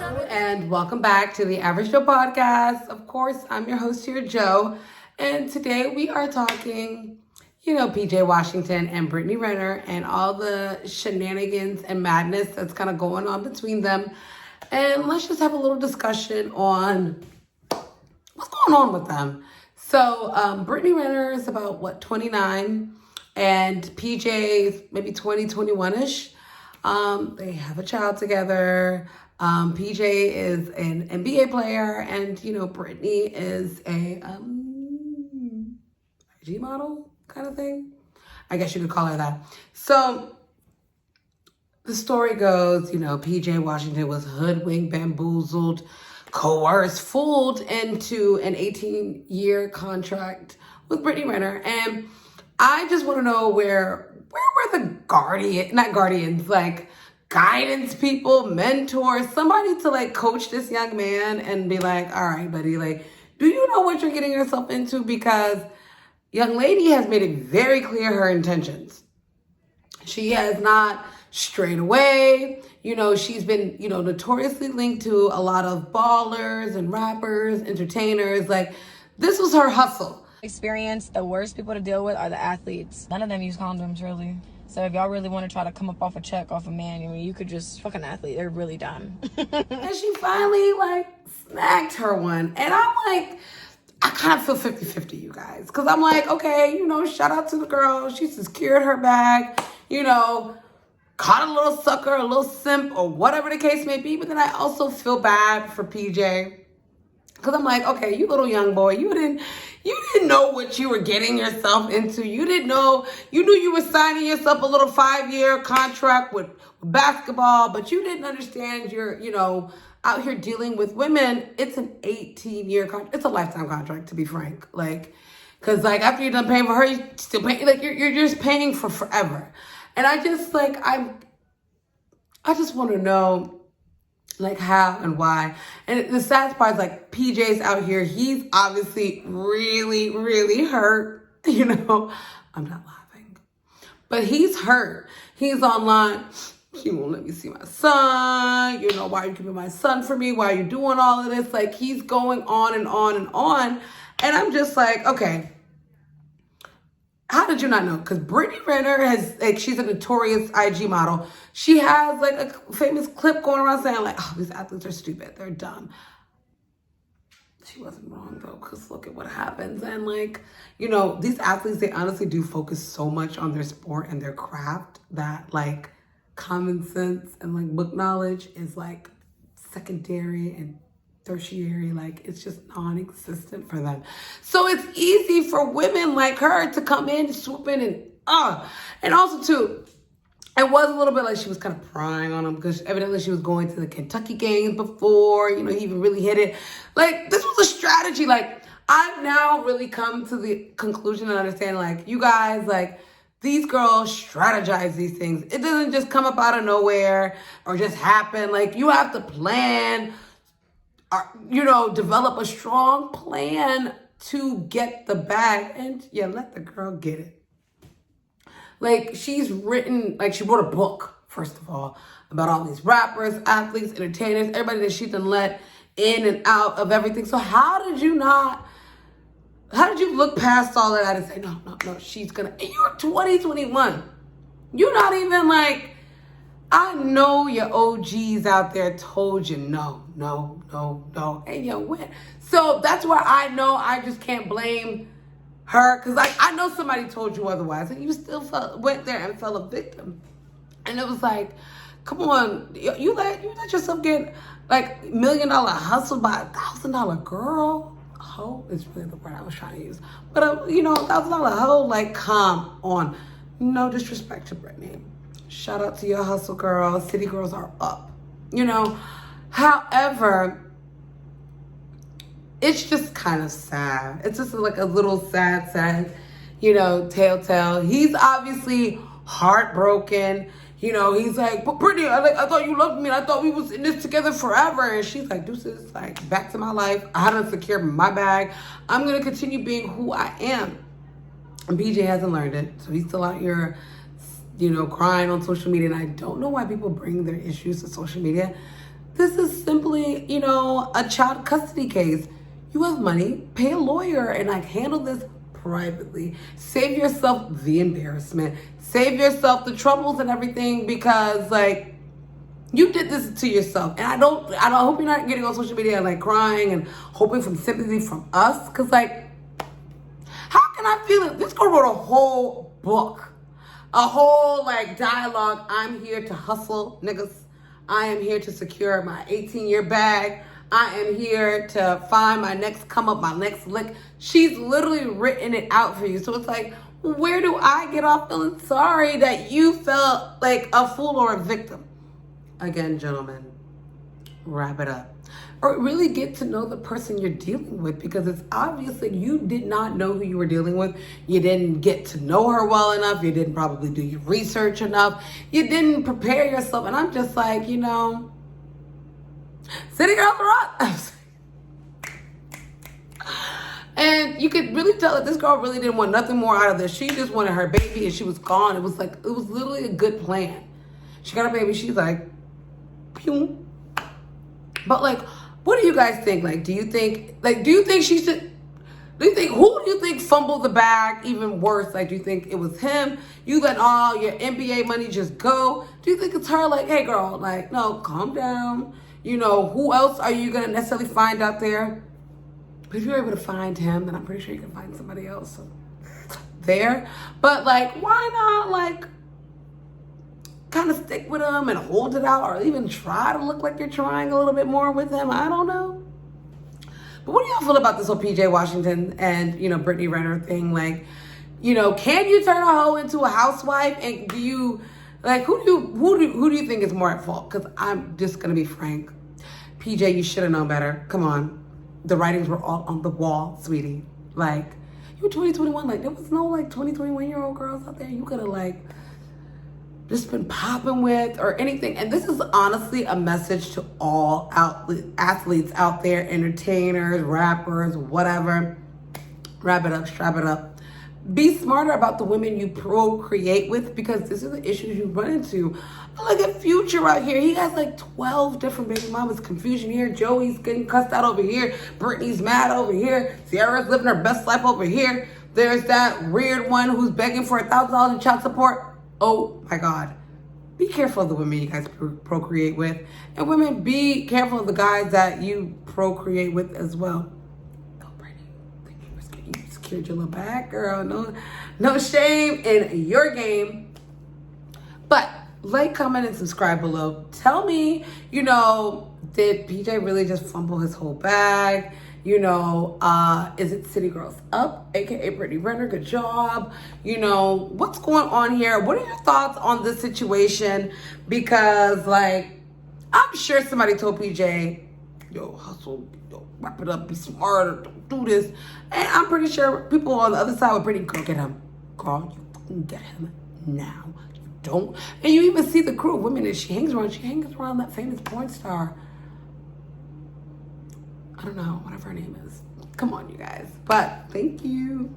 And welcome back to the Average Joe podcast. Of course, I'm your host here, Joe. And today we are talking, PJ Washington and Brittany Renner and all the shenanigans and madness that's kind of going on between them. And let's just have a little discussion on what's going on with them. So Brittany Renner is about, 29? And PJ is maybe 20, 21-ish. They have a child together. PJ is an NBA player, and Brittany is a IG model kind of thing. I guess you could call her that. So the story goes, PJ Washington was hoodwinked, bamboozled, coerced, fooled into an 18-year contract with Brittany Renner, and I just want to know where were the guidance people, mentors, somebody to coach this young man and be like, all right, buddy, do you know what you're getting yourself into? Because young lady has made it very clear her intentions. She has not strayed away. She's been, notoriously linked to a lot of ballers and rappers, entertainers. This was her hustle. Experience, the worst people to deal with are the athletes. None of them use condoms, really. So if y'all really want to try to come up off a check off a man, you could just fuck an athlete. They're really dumb. And she finally, snagged her one. And I'm I kind of feel 50-50, you guys. Because I'm okay, shout out to the girl. She secured her bag, caught a little sucker, a little simp, or whatever the case may be. But then I also feel bad for PJ. Because I'm okay, you little young boy, you didn't know what you were getting yourself into. You didn't know, you knew you were signing yourself a little 5-year contract with basketball, but you didn't understand you're, out here dealing with women. It's an 18-year contract. It's a lifetime contract, to be frank. Because after you're done paying for her, you're still paying, you're just paying for forever. And I just, I just want to know, how and why. And the sad part is PJ's out here, he's obviously really, really hurt. I'm not laughing, but he's hurt. He's online. He won't let me see my son. Why are you keeping my son from me? Why are you doing all of this? He's going on and on and on. And I'm just okay. How did you not know? Because Brittany Renner has, she's a notorious IG model. She has, a famous clip going around saying, these athletes are stupid. They're dumb. She wasn't wrong, though, because look at what happens. And, these athletes, they honestly do focus so much on their sport and their craft that, common sense and, book knowledge is, secondary and tertiary, it's just non-existent for them. So it's easy for women like her to come in, swoop in, and also too, it was a little bit she was kind of prying on him because evidently she was going to the Kentucky games before, he even really hit it. This was a strategy. I've now really come to the conclusion and understand, you guys, these girls strategize these things. It doesn't just come up out of nowhere or just happen. You have to plan, develop a strong plan to get the bag, and let the girl get it. She's written, she wrote a book, first of all, about all these rappers, athletes, entertainers, everybody that she done let in and out of everything. So how did you look past all of that and say, no, she's gonna, and you're 2021. You're not even I know your OGs out there told you no, and you went. So that's why I know I just can't blame her, because I know somebody told you otherwise, and you still went there and fell a victim. And it was come on, you let yourself get $1 million hustled by a $1,000 girl. Hoe is really the word I was trying to use, but $1,000 hoe. Come on, no disrespect to Brittany. Shout out to your hustle, girl. City girls are up. However, it's just kind of sad. It's just a little sad, telltale. He's obviously heartbroken. He's but Brittany, I thought you loved me, and I thought we was in this together forever. And she's deuces, back to my life. I haven't secured my bag. I'm going to continue being who I am. And PJ hasn't learned it. So he's still out here, crying on social media. And I don't know why people bring their issues to social media. This is simply, you know, a child custody case. You have money, pay a lawyer and like handle this privately. Save yourself the embarrassment. Save yourself the troubles and everything, because like you did this to yourself. And I don't hope you're not getting on social media and like crying and hoping for sympathy from us. Cause like, how can I feel it? This girl wrote a whole book, a whole like dialogue. I'm here to hustle, niggas. I am here to secure my 18-year bag. I am here to find my next come up, my next lick. She's literally written it out for you. So it's like, where do I get off feeling sorry that you felt like a fool or a victim? Again, gentlemen, wrap it up. Or really get to know the person you're dealing with, because it's obvious that you did not know who you were dealing with. You didn't get to know her well enough. You didn't probably do your research enough. You didn't prepare yourself. And I'm just like, you know, city girls rock. And you could really tell that this girl really didn't want nothing more out of this. She just wanted her baby and she was gone. It was literally a good plan. She got a baby. She's like, pew. But like, what do you guys think? Like, do you think she should, who do you think fumbled the bag even worse? Like, do you think it was him? You let all your NBA money just go? Do you think it's her? Like, hey girl, like, no, calm down. You know, who else are you gonna necessarily find out there? But if you're able to find him, then I'm pretty sure you can find somebody else there. But like, why not like kind of stick with him and hold it out, or even try to look like you're trying a little bit more with him? I don't know. But what do y'all feel about this whole PJ Washington and, you know, Brittany Renner thing? Like, you know, can you turn a hoe into a housewife? And do you, like, who do you think is more at fault? Because I'm just gonna be frank. PJ, you should have known better. Come on. The writings were all on the wall, sweetie. Like, you were 2021. Like, there was no like 20, 21-year-old girls out there you could have like just been popping with or anything. And this is honestly a message to all athletes out there, entertainers, rappers, whatever. Wrap it up, strap it up. Be smarter about the women you procreate with, because this is the issues you run into. Look at Future out here. He has like 12 different baby mamas. Confusion here. Joey's getting cussed out over here. Brittany's mad over here. Sierra's living her best life over here. There's that weird one who's begging for $1,000 in child support. Oh my God. Be careful of the women you guys procreate with. And women, be careful of the guys that you procreate with as well. Oh, Brittany, you secured your little bag, girl. No shame in your game. But like, comment, and subscribe below. Tell me, you know, did PJ really just fumble his whole bag? You know, is it City Girls Up, aka Brittany Renner? Good job. You know, what's going on here? What are your thoughts on this situation? Because, like, I'm sure somebody told PJ, yo, hustle, yo, wrap it up, be smarter, don't do this. And I'm pretty sure people on the other side were pretty, go get him. Girl, you fucking get him now. You don't. And you even see the crew of women that she hangs around. She hangs around that famous porn star. I don't know, whatever her name is. Come on, you guys. But thank you.